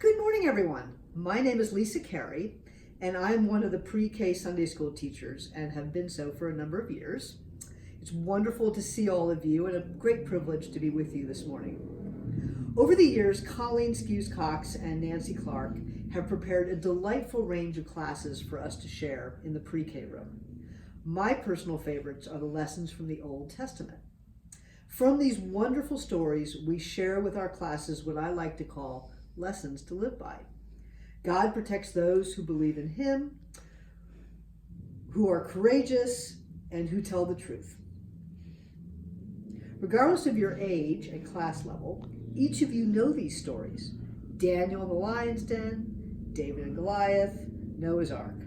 Good morning, everyone. My name is Lisa Carey, and I'm one of the pre-K Sunday school teachers and have been so for a number of years. It's wonderful to see all of you and a great privilege to be with you this morning. Over the years, Colleen Skews-Cox and Nancy Clark have prepared a delightful range of classes for us to share in the pre-K room. My personal favorites are the lessons from the Old Testament. From these wonderful stories, we share with our classes what I like to call lessons to live by. God protects those who believe in Him, who are courageous, and who tell the truth. Regardless of your age and class level, each of you know these stories. Daniel in the lion's den, David and Goliath, Noah's Ark.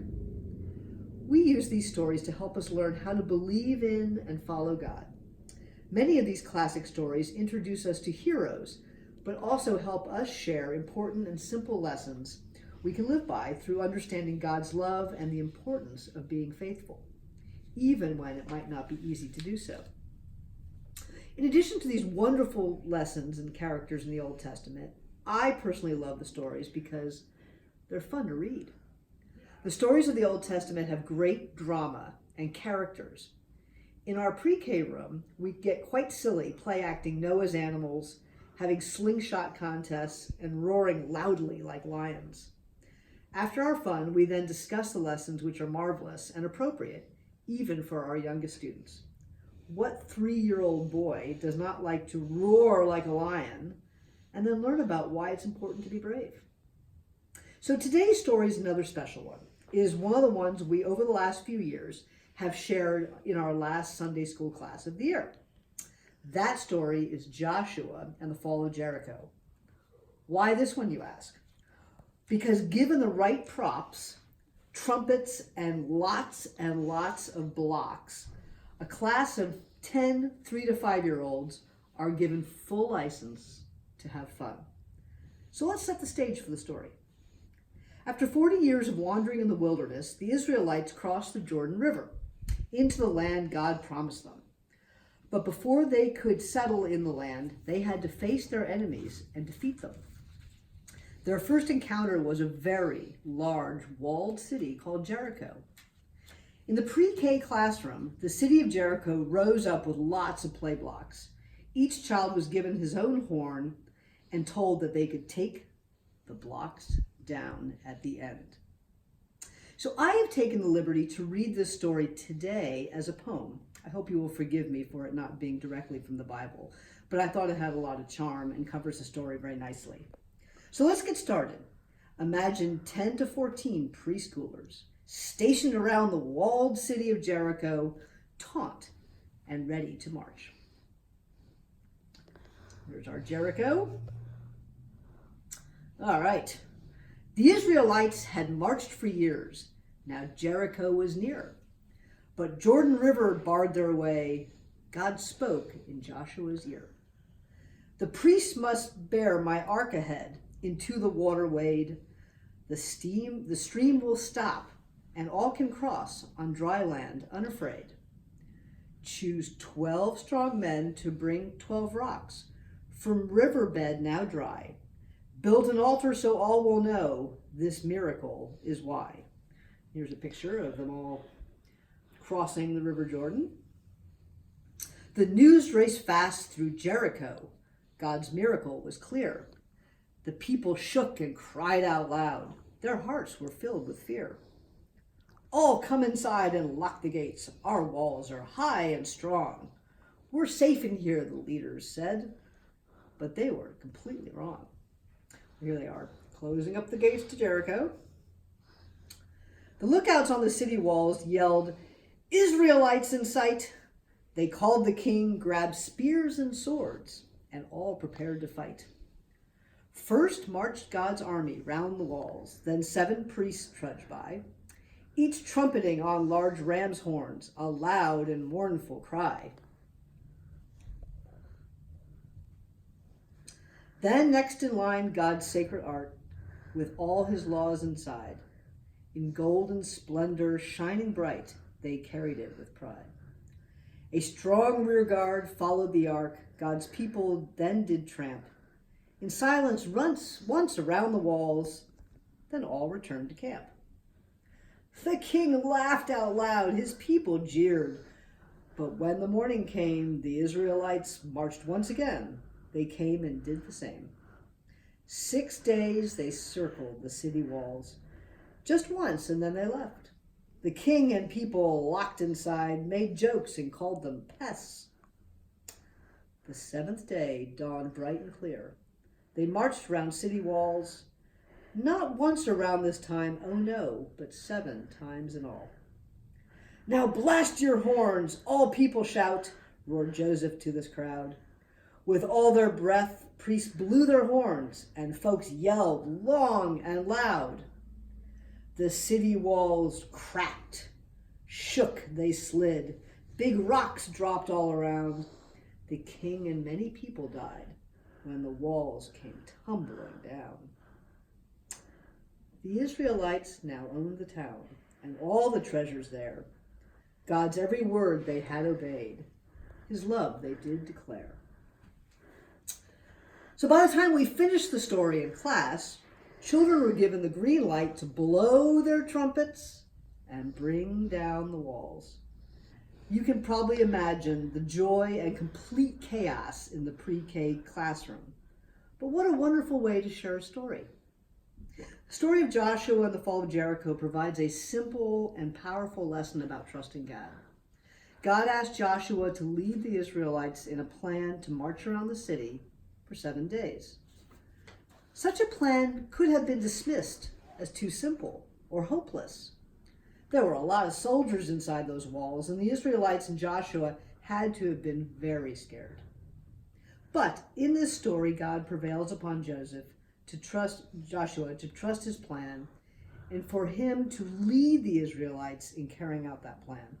We use these stories to help us learn how to believe in and follow God. Many of these classic stories introduce us to heroes, but also help us share important and simple lessons we can live by through understanding God's love and the importance of being faithful, even when it might not be easy to do so. In addition to these wonderful lessons and characters in the Old Testament, I personally love the stories because they're fun to read. The stories of the Old Testament have great drama and characters. In our pre-K room, we get quite silly play acting Noah's animals, having slingshot contests, and roaring loudly like lions. After our fun, we then discuss the lessons which are marvelous and appropriate, even for our youngest students. What 3-year-old boy does not like to roar like a lion and then learn about why it's important to be brave? So today's story is another special one. It is one of the ones we, over the last few years, have shared in our last Sunday school class of the year. That story is Joshua and the fall of Jericho. Why this one, you ask? Because given the right props, trumpets, and lots of blocks, a class of 10 3 to 5-year-olds are given full license to have fun. So let's set the stage for the story. After 40 years of wandering in the wilderness, the Israelites crossed the Jordan River into the land God promised them. But before they could settle in the land, they had to face their enemies and defeat them. Their first encounter was a very large walled city called Jericho. In the pre-K classroom, the city of Jericho rose up with lots of play blocks. Each child was given his own horn and told that they could take the blocks down at the end. So I have taken the liberty to read this story today as a poem. I hope you will forgive me for it not being directly from the Bible, but I thought it had a lot of charm and covers the story very nicely. So let's get started. Imagine 10 to 14 preschoolers stationed around the walled city of Jericho, taut and ready to march. There's our Jericho. All right. The Israelites had marched for years. Now Jericho was near. But Jordan River barred their way. God spoke in Joshua's ear. The priests must bear my ark ahead. Into the water wade. The stream will stop, and all can cross on dry land unafraid. Choose 12 strong men to bring 12 rocks from riverbed now dry. Build an altar so all will know this miracle is why. Here's a picture of them all crossing the River Jordan. The news raced fast through Jericho. God's miracle was clear. The people shook and cried out loud. Their hearts were filled with fear. All come inside and lock the gates. Our walls are high and strong. We're safe in here, the leaders said. But they were completely wrong. Here they are, closing up the gates to Jericho. The lookouts on the city walls yelled, "Israelites in sight!" They called the king, grabbed spears and swords, and all prepared to fight. First marched God's army round the walls, then 7 priests trudged by, each trumpeting on large ram's horns, a loud and mournful cry. Then next in line, God's sacred ark, with all his laws inside. In golden splendor, shining bright, they carried it with pride. A strong rear guard followed the ark. God's people then did tramp in silence once around the walls, then all returned to camp. The king laughed out loud, his people jeered. But when the morning came, the Israelites marched once again. They came and did the same. 6 days they circled the city walls, just once, and then they left. The king and people, locked inside, made jokes and called them pests. The 7th day dawned bright and clear. They marched round city walls, not once around this time, oh no, but 7 times in all. Now blast your horns, all people shout, roared Joseph to this crowd. With all their breath, priests blew their horns, and folks yelled long and loud. The city walls cracked, shook, they slid. Big rocks dropped all around. The king and many people died when the walls came tumbling down. The Israelites now owned the town and all the treasures there. God's every word they had obeyed. His love they did declare. So by the time we finished the story in class, children were given the green light to blow their trumpets and bring down the walls. You can probably imagine the joy and complete chaos in the pre-K classroom. But what a wonderful way to share a story. The story of Joshua and the fall of Jericho provides a simple and powerful lesson about trusting God. God asked Joshua to lead the Israelites in a plan to march around the city for 7 days. Such a plan could have been dismissed as too simple or hopeless. There were a lot of soldiers inside those walls, and the Israelites and Joshua had to have been very scared. But in this story, God prevails upon Joshua to trust his plan and for him to lead the Israelites in carrying out that plan.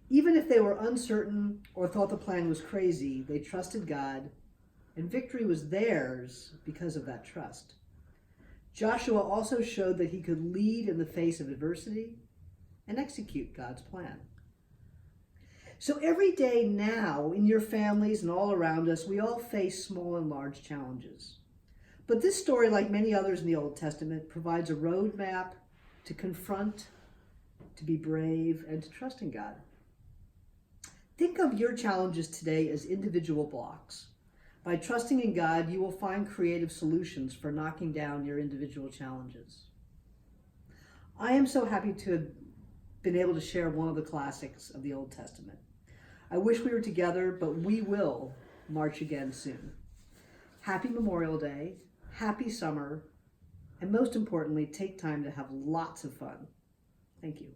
Even if they were uncertain or thought the plan was crazy, they trusted God, and victory was theirs because of that trust. Joshua also showed that he could lead in the face of adversity and execute God's plan. So every day now, in your families and all around us, we all face small and large challenges. But this story, like many others in the Old Testament, provides a roadmap to confront, to be brave, and to trust in God. Think of your challenges today as individual blocks. By trusting in God, you will find creative solutions for knocking down your individual challenges. I am so happy to have been able to share one of the classics of the Old Testament. I wish we were together, but we will march again soon. Happy Memorial Day, happy summer, and most importantly, take time to have lots of fun. Thank you.